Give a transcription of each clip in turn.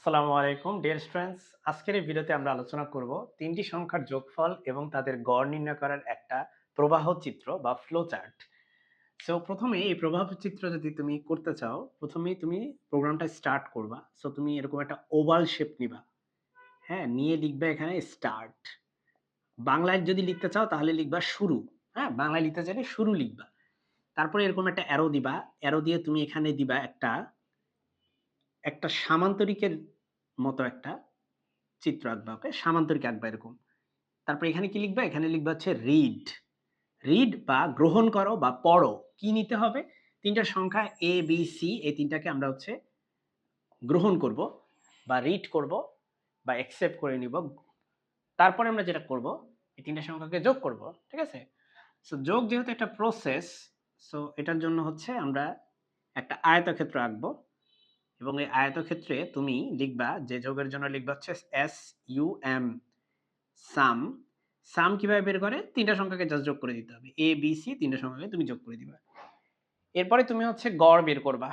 আসসালামু আলাইকুম dear students. আজকের এই ভিডিওতে আমরা আলোচনা করব তিনটি সংখ্যার যোগফল এবং তাদের গড় নির্ণয় করার একটা প্রবাহ চিত্র বা ফ্লো চার্ট। সো প্রথমে এই প্রবাহ চিত্র যদি তুমি করতে চাও, প্রথমেই তুমি প্রোগ্রামটা স্টার্ট করবা। সো তুমি এরকম একটা ওভাল শেপ নিবা। হ্যাঁ, নিয়ে লিখবে এখানে স্টার্ট। বাংলায় যদি লিখতে চাও তাহলে লিখবা শুরু। হ্যাঁ, বাংলায় লিখতে চাইলে শুরু লিখবা। তারপরে এরকম একটা অ্যারো দিবা। অ্যারো দিয়ে তুমি এখানে দিবা একটা একটা সামান্তরিকের মতো একটা চিত্র আঁকবা। ওকে? সামান্তরিক আঁকবা এরকম। তারপরে এখানে কি লিখবা? এখানে লিখবা হচ্ছে রিড। রিড বা গ্রহণ করো বা পড়ো। কি নিতে হবে? ৩ টা সংখ্যা A, B, C এই ৩ টাকে আমরা হচ্ছে গ্রহণ করব বা রিড করব বা অ্যাকসেপ্ট করে নিব। তারপরে আমরা যেটা করব, এই ৩ টা সংখ্যাকে যোগ করব। ঠিক আছে? সো যোগ যেহেতু একটা প্রসেস, সো এটার জন্য হচ্ছে আমরা একটা আয়তক্ষেত্র আঁকবো এবং এই আয়তক্ষেত্রে তুমি লিখবা যে যোগের জন্য লিখবা হচ্ছে SUM সাম। সাম কিভাবে বের করে? ৩ টা সংখ্যাকে জাস্ট যোগ করে দিতে হবে। A, B, C ৩ টা সংখ্যাকে তুমি যোগ করে দিবা। এরপরে তুমি হচ্ছে গড় বের করবা,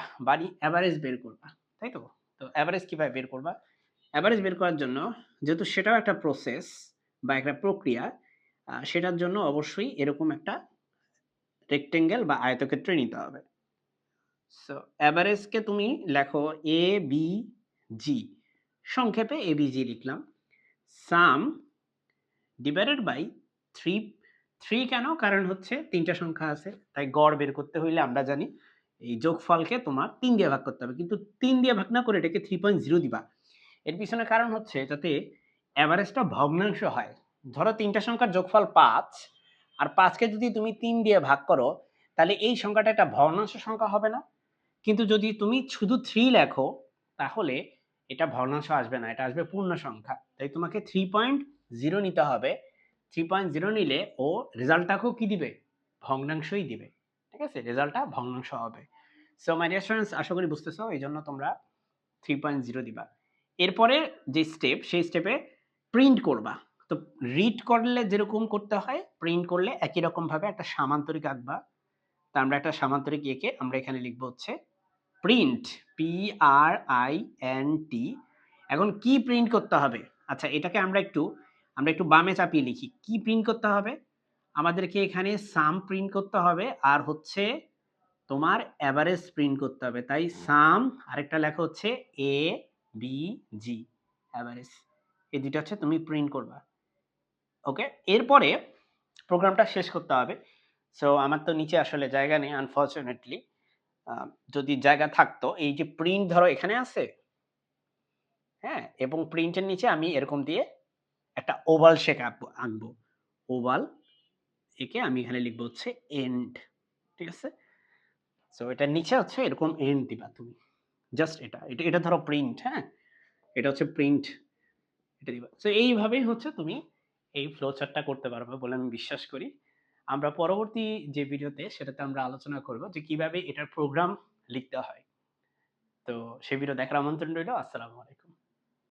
এভারেজ বের করবা। তাই তো? তো এভারেজ কিভাবে বের করবা? এভারেজ বের করার জন্য যেহেতু সেটাও একটা প্রসেস বা একটা প্রক্রিয়া, সেটার জন্য অবশ্যই এরকম একটা রেক্টেঙ্গেল বা আয়তক্ষেত্র নিতে হবে। সো এভারেজকে তুমি লেখো A, B, G সংক্ষেপে ABG লিখলাম। সাম ডিভাইডেড বাই 3। 3 কেন? কারণ হচ্ছে ৩ টা সংখ্যা আছে। তাই গড় বের করতে হইলে আমরা জানি এই যোগফলকে তোমার ৩ দিয়ে ভাগ করতে হবে। কিন্তু ৩ দিয়ে ভাগ না করে এটাকে 3.0 দিবা। এর পিছনে কারণ হচ্ছে যাতে এভারেজটা ভগ্নাংশ হয়। ধরো ৩ টা সংখ্যার যোগফল ৫ আর ৫ কে যদি তুমি ৩ দিয়ে ভাগ করো তাহলে এই সংখ্যাটা একটা ভগ্নাংশ সংখ্যা হবে না? কিন্তু যদি তুমি শুধু 3 লেখো তাহলে এটা ভগ্নাংশ আসবে না। এটা আসবে পূর্ণ সংখ্যা। তাই তোমাকে 3.0 নিতে হবে। 3.0 নিলে ও রেজাল্টটাকেও কি দিবে? ভগ্নাংশই দিবে। ঠিক আছে? রেজাল্টটা ভগ্নাংশ হবে। সো মাই ডিয়ার স্টুডেন্টস, আশা করি বুঝতেছো। এইজন্য তোমরা 3.0 দিবা। এরপরে যে স্টেপ, সেই স্টেপে প্রিন্ট করবা। তো রিড করলে যেরকম করতে হয়, প্রিন্ট করলে একই রকম ভাবে একটা সামান্তরিক আঁকবা। তো আমরা একটা সামান্তরিক এঁকে আমরা এখানে লিখব হচ্ছে প্রিন্ট, PRINT। এখন কি প্রিন্ট করতে হবে? আচ্ছা, এটাকে আমরা একটু বামে চাপিয়ে লিখি। কি প্রিন্ট করতে হবে? আমাদেরকে এখানে সাম প্রিন্ট করতে হবে আর হচ্ছে তোমার এভারেজ প্রিন্ট করতে হবে। তাই সাম আরেকটা লেখা হচ্ছে ABG এভারেজ। এই ২ টা হচ্ছে তুমি প্রিন্ট করবা। ওকে? এরপরে প্রোগ্রামটা শেষ করতে হবে। সো আমার তো নিচে আসলে জায়গা নেই আনফরচুনেটলি। আ যদি জায়গা থাকতো, এই যে প্রিন্ট ধরো এখানে আছে, হ্যাঁ? এবং প্রিন্টের নিচে আমি এরকম দিয়ে একটা ওভাল শেপ আঁকবো। ওভাল এঁকে আমি এখানে লিখব হচ্ছে এন্ড। ঠিক আছে? সো এটার নিচে হচ্ছে এরকম এন্ড দিবা তুমি। জাস্ট এটা ধরো প্রিন্ট, হ্যাঁ? এটা হচ্ছে প্রিন্ট, এটা দিবা। সো এইভাবেই হচ্ছে তুমি এই ফ্লো চার্টটা করতে পারবে বলে আমি বিশ্বাস করি। আমরা পরবর্তী যে ভিডিওতে সেটাতে আমরা আলোচনা করব যে কিভাবে এটার প্রোগ্রাম লিখতে হয়। তো সেই ভিডিও দেখার আমন্ত্রণ রইলো। আসসালামু আলাইকুম।